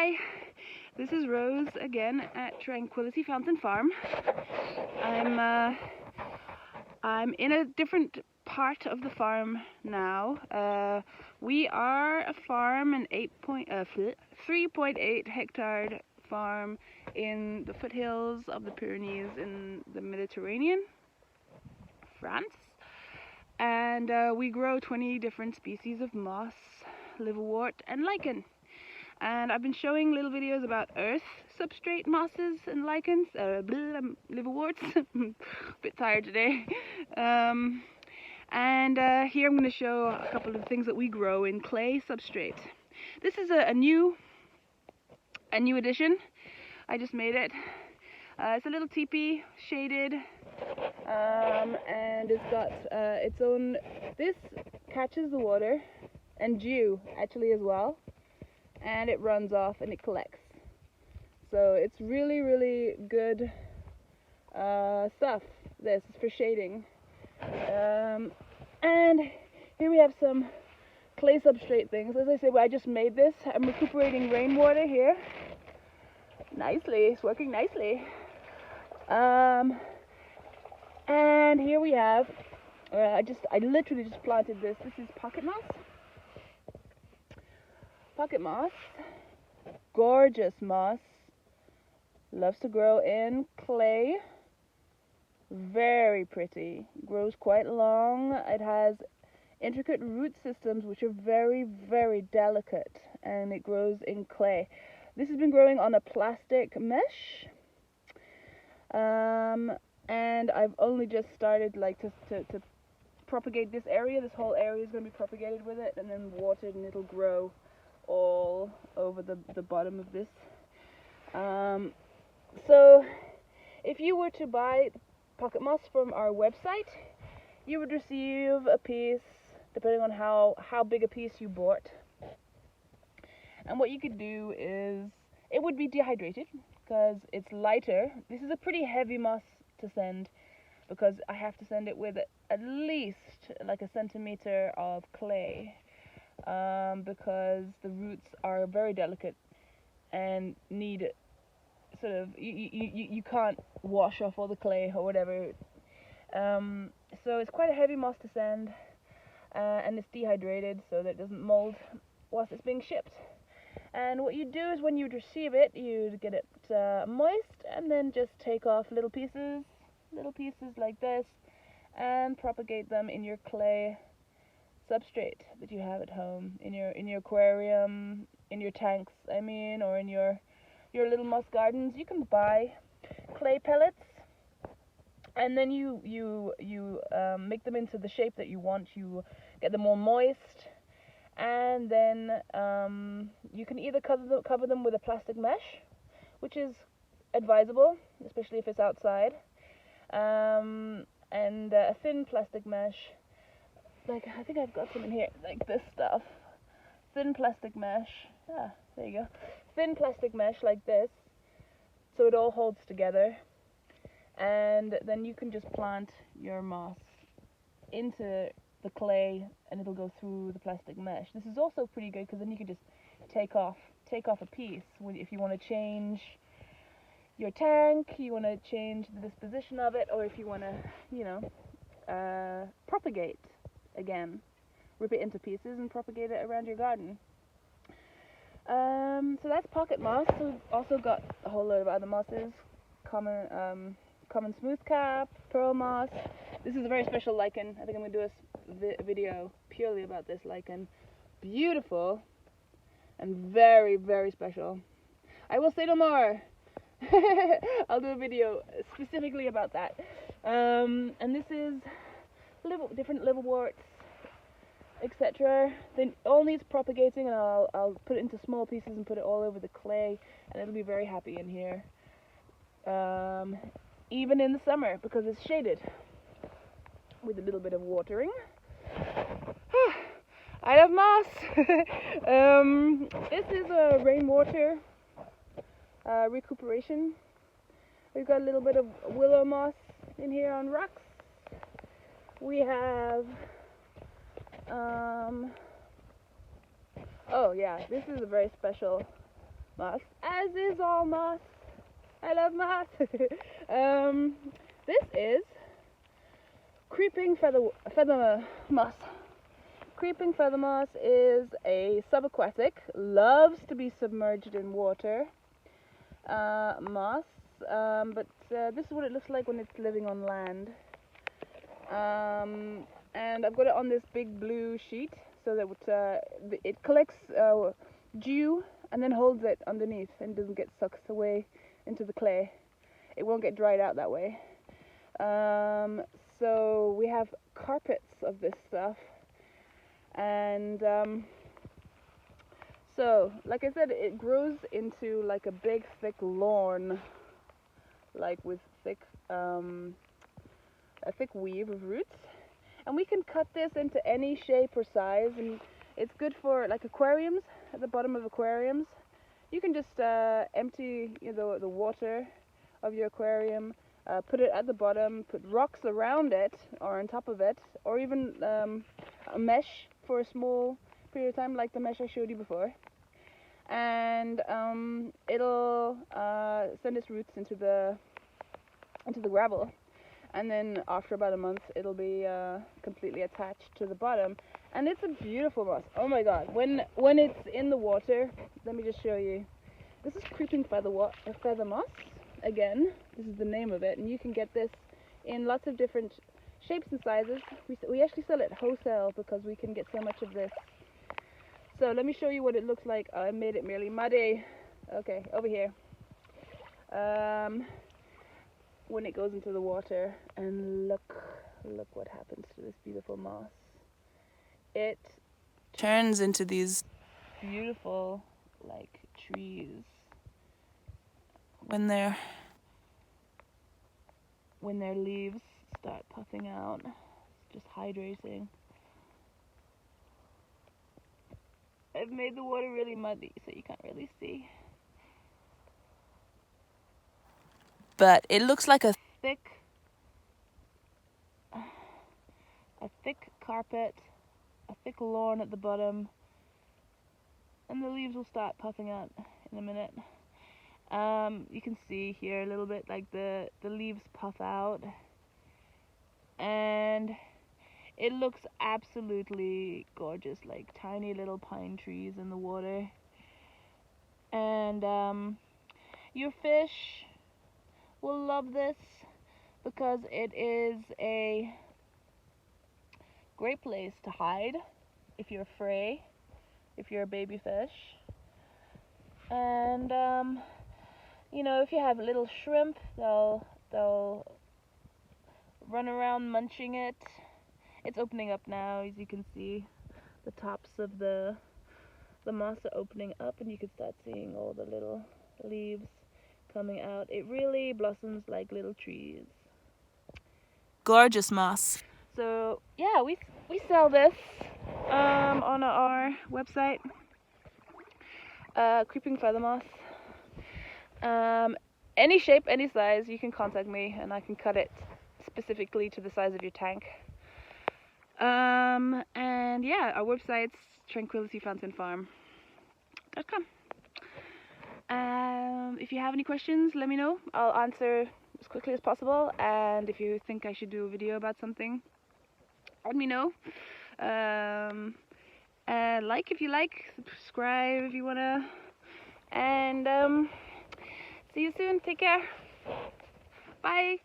Hi, this is Rose again at Tranquility Fountain Farm. I'm in a different part of the farm now. We are a farm, an 3.8 hectare farm in the foothills of the Pyrenees in the Mediterranean, France. And we grow 20 different species of moss, liverwort, and lichen. And I've been showing little videos about earth substrate mosses and lichens, liverworts. A bit tired today. Here I'm going to show a couple of things that we grow in clay substrate. This is a new addition. I just made it. It's a little teepee, shaded, and it's got its own. This catches the water and dew actually as well. And it runs off and it collects. So it's really good stuff. This is for shading. And here we have some clay substrate things. As I said, I just made this. I'm recuperating rainwater here. Nicely, it's working nicely. And here we have. I literally just planted this. This is pocket moss. Pocket moss, gorgeous moss, loves to grow in clay, very pretty, grows quite long. It has intricate root systems which are very delicate, and it grows in clay. This has been growing on a plastic mesh, and I've only just started to propagate this area. This whole area is going to be propagated with it and then watered, and it'll grow all over the bottom of this. So if you were to buy pocket moss from our website, you would receive a piece, depending on how big a piece you bought. And what you could do is, it would be dehydrated because it's lighter. This is a pretty heavy moss to send because I have to send it with at least like a centimeter of clay. Because the roots are very delicate and need sort of, you can't wash off all the clay or whatever. So it's quite a heavy moss to send, and it's dehydrated so that it doesn't mold whilst it's being shipped. And what you do is when you'd receive it, you'd get it moist and then just take off little pieces like this and propagate them in your clay substrate that you have at home, in your aquarium, in your tanks, I mean, or in your little moss gardens. You can buy clay pellets, and then you make them into the shape that you want. You get them all moist, and then you can either cover them with a plastic mesh, which is advisable, especially if it's outside, and a thin plastic mesh. Like, I think I've got some in here, like this stuff. Thin plastic mesh. Ah, there you go. Thin plastic mesh like this, so it all holds together. And then you can just plant your moss into the clay, and it'll go through the plastic mesh. This is also pretty good because then you can just take off a piece if you want to change your tank, you want to change the disposition of it, or if you want to, propagate. Again, rip it into pieces and propagate it around your garden. So that's pocket moss. We've also got a whole load of other mosses. Common smoothcap, pearl moss. This is a very special lichen. I think I'm going to do a video purely about this lichen. Beautiful and very special. I will say no more. I'll do a video specifically about that. And this is different liverworts, etc. Then all needs propagating, and I'll put it into small pieces and put it all over the clay, and it'll be very happy in here, even in the summer because it's shaded with a little bit of watering. I love moss. This is a rainwater recuperation. We've got a little bit of willow moss in here on rocks. We have, oh yeah, this is a very special moss, as is all moss. I love moss. This is creeping feather moss. Creeping feather moss is a subaquatic, loves to be submerged in water moss, but this is what it looks like when it's living on land. And I've got it on this big blue sheet so that it collects dew and then holds it underneath and doesn't get sucked away into the clay. It won't get dried out that way. So we have carpets of this stuff, and so like I said, it grows into like a big thick lawn, like with a thick weave of roots, and we can cut this into any shape or size, and it's good for like aquariums. At the bottom of aquariums, you can just empty the water of your aquarium, put it at the bottom, put rocks around it or on top of it, or even a mesh for a small period of time, like the mesh I showed you before, and it'll send its roots into the gravel, and then after about a month it'll be completely attached to the bottom, and it's a beautiful moss. Oh my god, when it's in the water, let me just show you. This is creeping feather moss. Again, this is the name of it, and you can get this in lots of different shapes and sizes. We actually sell it wholesale because we can get so much of this. So let me show you what it looks like. I made it merely muddy. Okay, over here. When it goes into the water, and look what happens to this beautiful moss. It turns into these beautiful like trees when their leaves start puffing out. It's just hydrating. I've made the water really muddy so you can't really see, but it looks like a thick carpet, a thick lawn at the bottom, and the leaves will start puffing out in a minute. You can see here a little bit like the leaves puff out, and it looks absolutely gorgeous, like tiny little pine trees in the water. And your fish will love this because it is a great place to hide if you're afraid, if you're a baby fish. And if you have little shrimp, they'll run around munching it. It's opening up now, as you can see. The tops of the moss are opening up, and you can start seeing all the little leaves coming out. It really blossoms like little trees. Gorgeous moss. So yeah, we sell this on our website. Creeping feather moss. Any shape, any size, you can contact me and I can cut it specifically to the size of your tank. And yeah, our website's tranquilityfountainfarm.com. If you have any questions, let me know. I'll answer as quickly as possible, and if you think I should do a video about something, let me know. Like if you like, subscribe if you wanna, and see you soon. Take care. Bye.